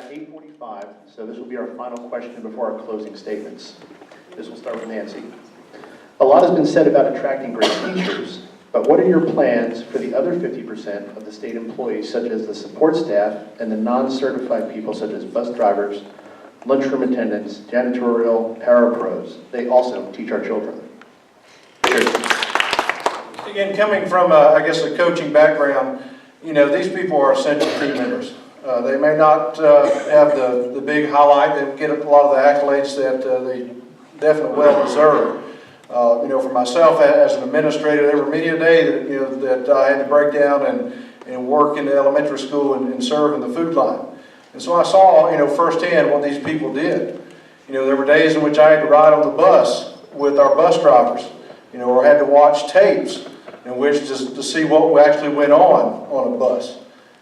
at 8:45, so this will be our final question before our closing statements. This will start with Nancy. A lot has been said about attracting great teachers, but what are your plans for the other 50% of the state employees, such as the support staff and the non-certified people, such as bus drivers, lunchroom attendants, janitorial, parapros? They also teach our children. Again, coming from, I guess, a coaching background, you know, these people are essential team members. They may not have the big highlight, they get a lot of the accolades that they definitely well deserve. You know, for myself as an administrator, there were many a day that, you know, that I had to break down and work in the elementary school and serve in the food line. And so I saw, you know, firsthand what these people did. You know, there were days in which I had to ride on the bus with our bus drivers, you know, or had to watch tapes in which to see what actually went on a bus.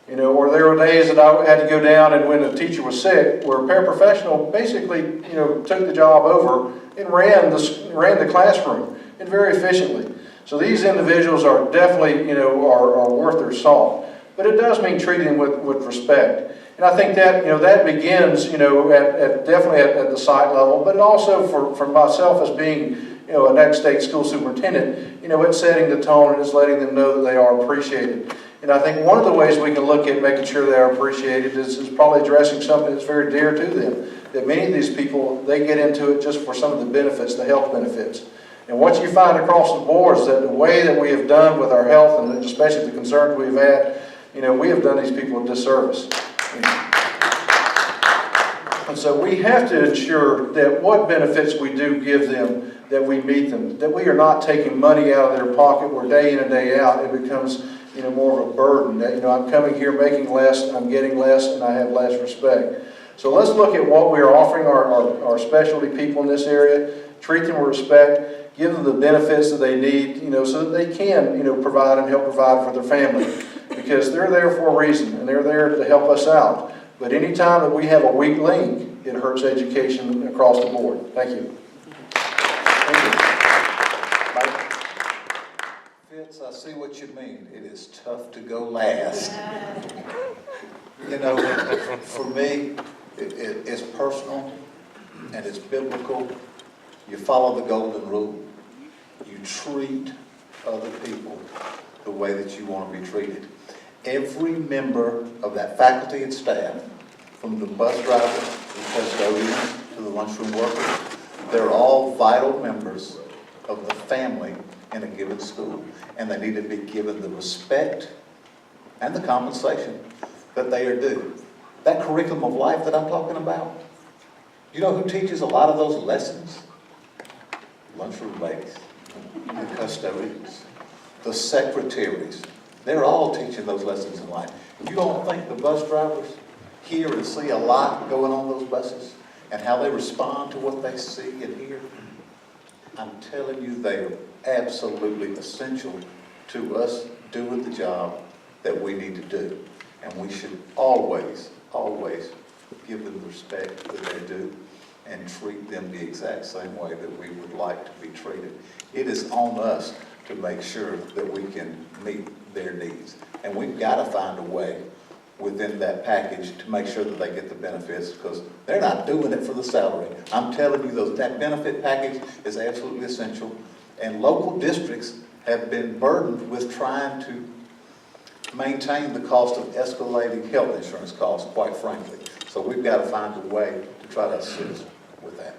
You know, or there were days that I had to go down and when a teacher was sick, where a paraprofessional basically, you know, took the job over and ran the classroom, and very efficiently. So these individuals are definitely, you know, are worth their salt. But it does mean treating them with respect. And I think that, you know, that begins, you know, definitely at the site level, but also for myself as being, you know, a next state school superintendent, you know, it's setting the tone and it's letting them know that they are appreciated. And I think one of the ways we can look at making sure they are appreciated is probably addressing something that's very dear to them. That many of these people, they get into it just for some of the benefits, the health benefits. And what you find across the board is that the way that we have done with our health, and especially the concerns we've had, you know, we have done these people a disservice. And so we have to ensure that what benefits we do give them, that we meet them, that we are not taking money out of their pocket where day in and day out it becomes, you know, more of a burden. That, you know, I'm coming here making less, I'm getting less, and I have less respect. So let's look at what we are offering our specialty people in this area, treat them with respect, give them the benefits that they need, you know, so that they can, you know, provide and help provide for their family. Because they're there for a reason, and they're there to help us out. But any time that we have a weak link, it hurts education across the board. Thank you. Thank you. Mike? Fitz, I see what you mean. It is tough to go last. You know, for me, it's personal and it's biblical. You follow the golden rule. You treat other people the way that you want to be treated. Every member of that faculty and staff, from the bus driver to the custodian to the lunchroom worker, they're all vital members of the family in a given school. And they need to be given the respect and the compensation that they are due. That curriculum of life that I'm talking about, you know who teaches a lot of those lessons? Lunchroom ladies, the custodians, the secretaries. They're all teaching those lessons in life. You don't think the bus drivers hear and see a lot going on those buses and how they respond to what they see and hear? I'm telling you, they are absolutely essential to us doing the job that we need to do. And we should always, always give them the respect that they do and treat them the exact same way that we would like to be treated. It is on us to make sure that we can meet their needs. And we've got to find a way within that package to make sure that they get the benefits, because they're not doing it for the salary. I'm telling you, that benefit package is absolutely essential. And local districts have been burdened with trying to maintain the cost of escalating health insurance costs, quite frankly. So we've got to find a way to try to assist with that.